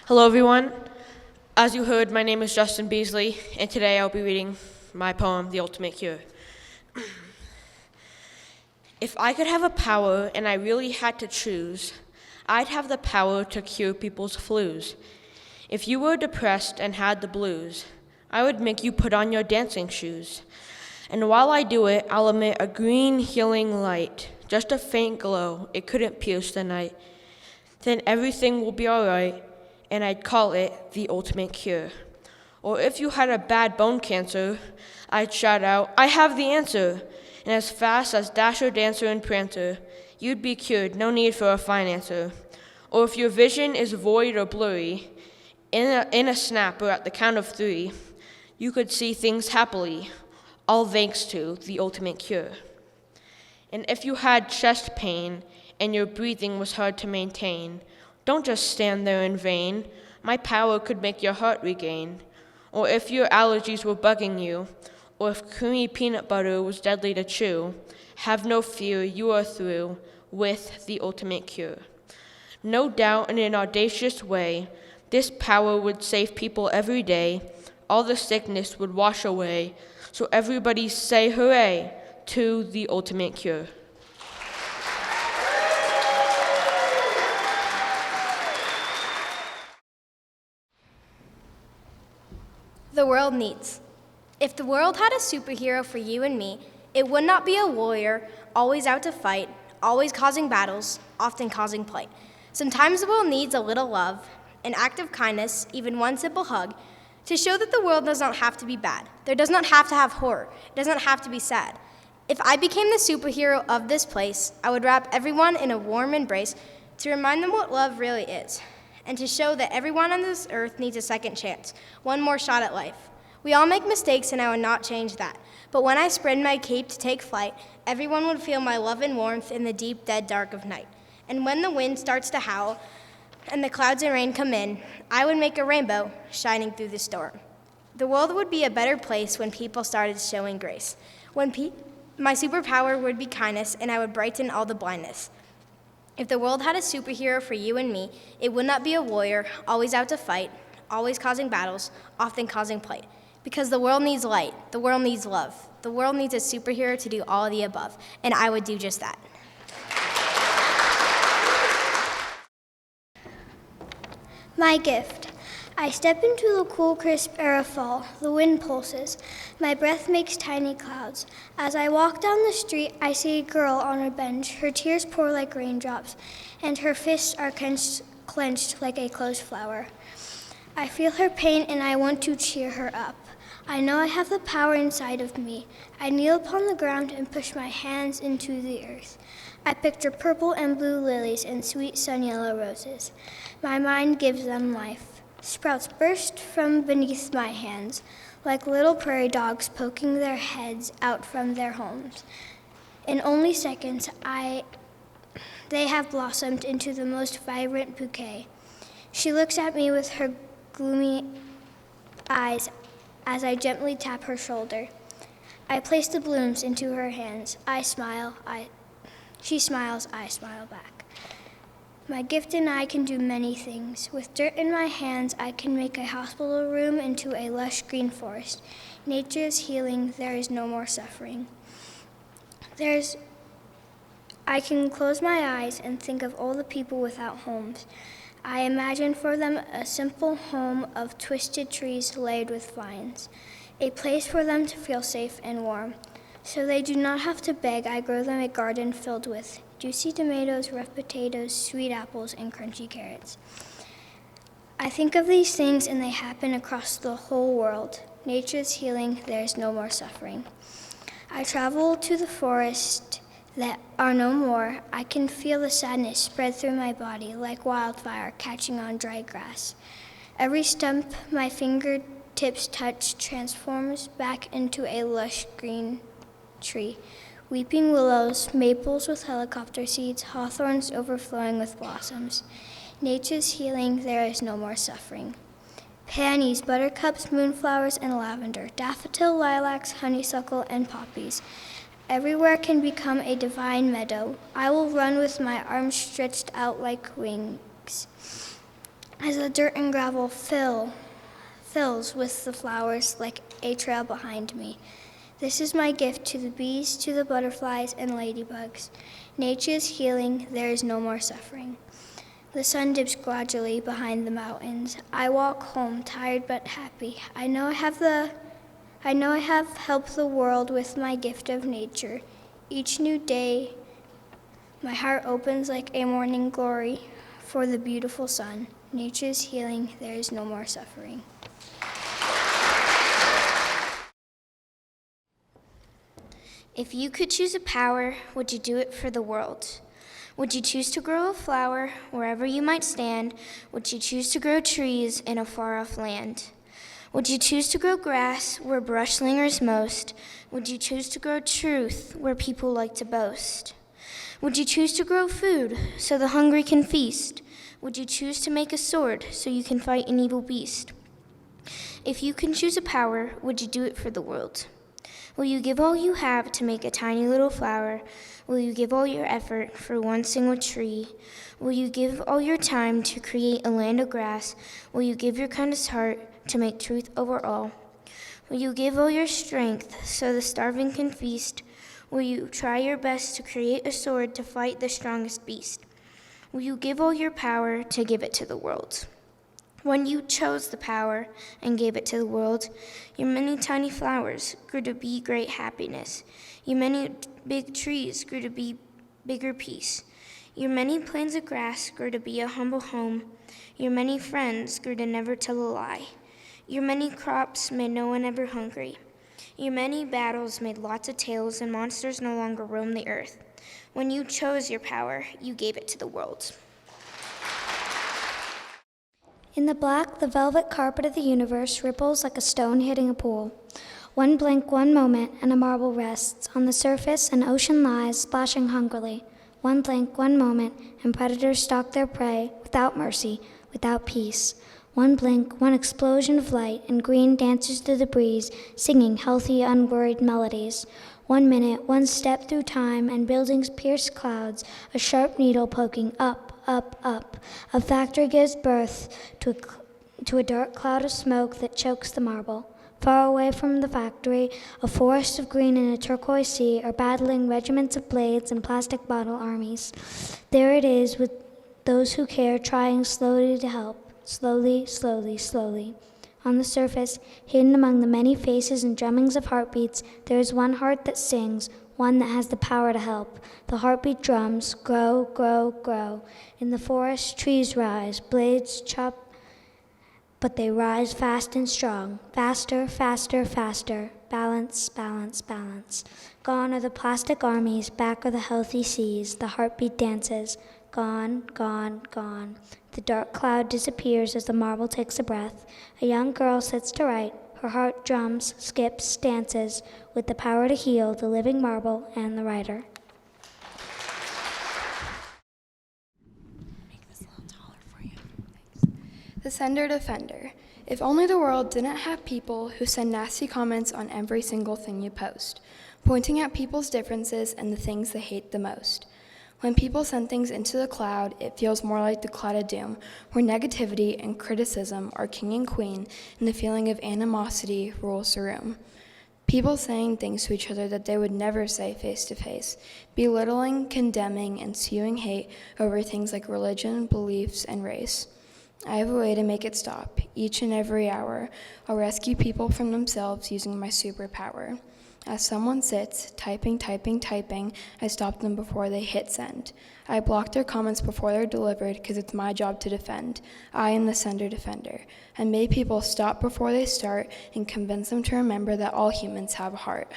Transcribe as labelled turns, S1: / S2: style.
S1: Hello, everyone. As you heard, my name is Justin Beasley, and today I'll be reading my poem, The Ultimate Cure. If I could have a power and I really had to choose, I'd have the power to cure people's flus. If you were depressed and had the blues, I would make you put on your dancing shoes. And while I do it, I'll emit a green healing light, just a faint glow, it couldn't pierce the night. Then everything will be alright, and I'd call it the ultimate cure. Or if you had a bad bone cancer, I'd shout out, I have the answer. And as fast as Dasher, Dancer, and Prancer, you'd be cured, no need for a financer. Or if your vision is void or blurry, in a snap or at the count of 3, you could see things happily, all thanks to the ultimate cure. And if you had chest pain and your breathing was hard to maintain, don't just stand there in vain. My power could make your heart regain. Or if your allergies were bugging you, or if creamy peanut butter was deadly to chew, have no fear, you are through with the ultimate cure. No doubt in an audacious way, this power would save people every day. All the sickness would wash away. So everybody say hooray to the ultimate cure.
S2: The world needs. If the world had a superhero for you and me, it would not be a warrior, always out to fight, always causing battles, often causing plight. Sometimes the world needs a little love, an act of kindness, even one simple hug, to show that the world does not have to be bad. There does not have to have horror. It does not have to be sad. If I became the superhero of this place, I would wrap everyone in a warm embrace to remind them what love really is, and to show that everyone on this earth needs a second chance, one more shot at life. We all make mistakes, and I would not change that. But when I spread my cape to take flight, everyone would feel my love and warmth in the deep, dead dark of night. And when the wind starts to howl and the clouds and rain come in, I would make a rainbow shining through the storm. The world would be a better place when people started showing grace. My superpower would be kindness, and I would brighten all the blindness. If the world had a superhero for you and me, it would not be a warrior, always out to fight, always causing battles, often causing plight. Because the world needs light, the world needs love, the world needs a superhero to do all of the above, and I would do just that.
S3: My gift. I step into the cool, crisp air of fall. The wind pulses. My breath makes tiny clouds. As I walk down the street, I see a girl on a bench. Her tears pour like raindrops, and her fists are clenched like a closed flower. I feel her pain, and I want to cheer her up. I know I have the power inside of me. I kneel upon the ground and push my hands into the earth. I picture purple and blue lilies and sweet sun-yellow roses. My mind gives them life. Sprouts burst from beneath my hands, like little prairie dogs poking their heads out from their homes. In only seconds, they have blossomed into the most vibrant bouquet. She looks at me with her gloomy eyes as I gently tap her shoulder. I place the blooms into her hands. I smile. She smiles. I smile back. My gift and I can do many things. With dirt in my hands, I can make a hospital room into a lush green forest. Nature is healing. There is no more suffering. I can close my eyes and think of all the people without homes. I imagine for them a simple home of twisted trees laid with vines, a place for them to feel safe and warm. So they do not have to beg. I grow them a garden filled with juicy tomatoes, rough potatoes, sweet apples, and crunchy carrots. I think of these things, and they happen across the whole world. Nature is healing. There is no more suffering. I travel to the forest that are no more. I can feel the sadness spread through my body like wildfire catching on dry grass. Every stump my fingertips touch transforms back into a lush green tree. Weeping willows, maples with helicopter seeds, hawthorns overflowing with blossoms. Nature's healing, there is no more suffering. Peonies, buttercups, moonflowers, and lavender, daffodil, lilacs, honeysuckle, and poppies. Everywhere can become a divine meadow. I will run with my arms stretched out like wings. as the dirt and gravel fills with the flowers like a trail behind me. This is my gift to the bees, to the butterflies and ladybugs. Nature is healing, there is no more suffering. The sun dips gradually behind the mountains. I walk home, tired but happy. I know I have helped the world with my gift of nature. Each new day, my heart opens like a morning glory for the beautiful sun. Nature is healing, there is no more suffering.
S2: If you could choose a power, would you do it for the world? Would you choose to grow a flower wherever you might stand? Would you choose to grow trees in a far-off land? Would you choose to grow grass where brush lingers most? Would you choose to grow truth where people like to boast? Would you choose to grow food so the hungry can feast? Would you choose to make a sword so you can fight an evil beast? If you can choose a power, would you do it for the world? Will you give all you have to make a tiny little flower? Will you give all your effort for one single tree? Will you give all your time to create a land of grass? Will you give your kindest heart to make truth over all? Will you give all your strength so the starving can feast? Will you try your best to create a sword to fight the strongest beast? Will you give all your power to give it to the world? When you chose the power and gave it to the world, your many tiny flowers grew to be great happiness. Your many big trees grew to be bigger peace. Your many plains of grass grew to be a humble home. Your many friends grew to never tell a lie. Your many crops made no one ever hungry. Your many battles made lots of tales, and monsters no longer roam the earth. When you chose your power, you gave it to the world.
S3: In the black, the velvet carpet of the universe ripples like a stone hitting a pool. One blink, one moment, and a marble rests. On the surface, an ocean lies, splashing hungrily. One blink, one moment, and predators stalk their prey, without mercy, without peace. One blink, one explosion of light, and green dances through the breeze, singing healthy, unworried melodies. 1 minute, one step through time, and buildings pierce clouds, a sharp needle poking up, up, up. A factory gives birth to a dark cloud of smoke that chokes the marble. Far away from the factory, a forest of green and a turquoise sea are battling regiments of blades and plastic bottle armies. There it is with those who care trying slowly to help, slowly, slowly, slowly. On the surface, hidden among the many faces and drummings of heartbeats, there is one heart that sings, one that has the power to help. The heartbeat drums, grow, grow, grow. In the forest, trees rise, blades chop, but they rise fast and strong. Faster, faster, faster. Balance, balance, balance. Gone are the plastic armies, back are the healthy seas. The heartbeat dances. Gone, gone, gone. The dark cloud disappears as the marble takes a breath. A young girl sits to write. Her heart drums, skips, dances, with the power to heal the living marble and the writer.
S4: Make this a little taller for you. Thanks. The Sender Defender. If only the world didn't have people who send nasty comments on every single thing you post, pointing at people's differences and the things they hate the most. When people send things into the cloud, it feels more like the cloud of doom, where negativity and criticism are king and queen, and the feeling of animosity rules the room. People saying things to each other that they would never say face to face, belittling, condemning, and spewing hate over things like religion, beliefs, and race. I have a way to make it stop. Each and every hour, I'll rescue people from themselves using my superpower. As someone sits, typing, typing, typing, I stop them before they hit send. I block their comments before they're delivered because it's my job to defend. I am the Sender Defender. I make people stop before they start and convince them to remember that all humans have a heart.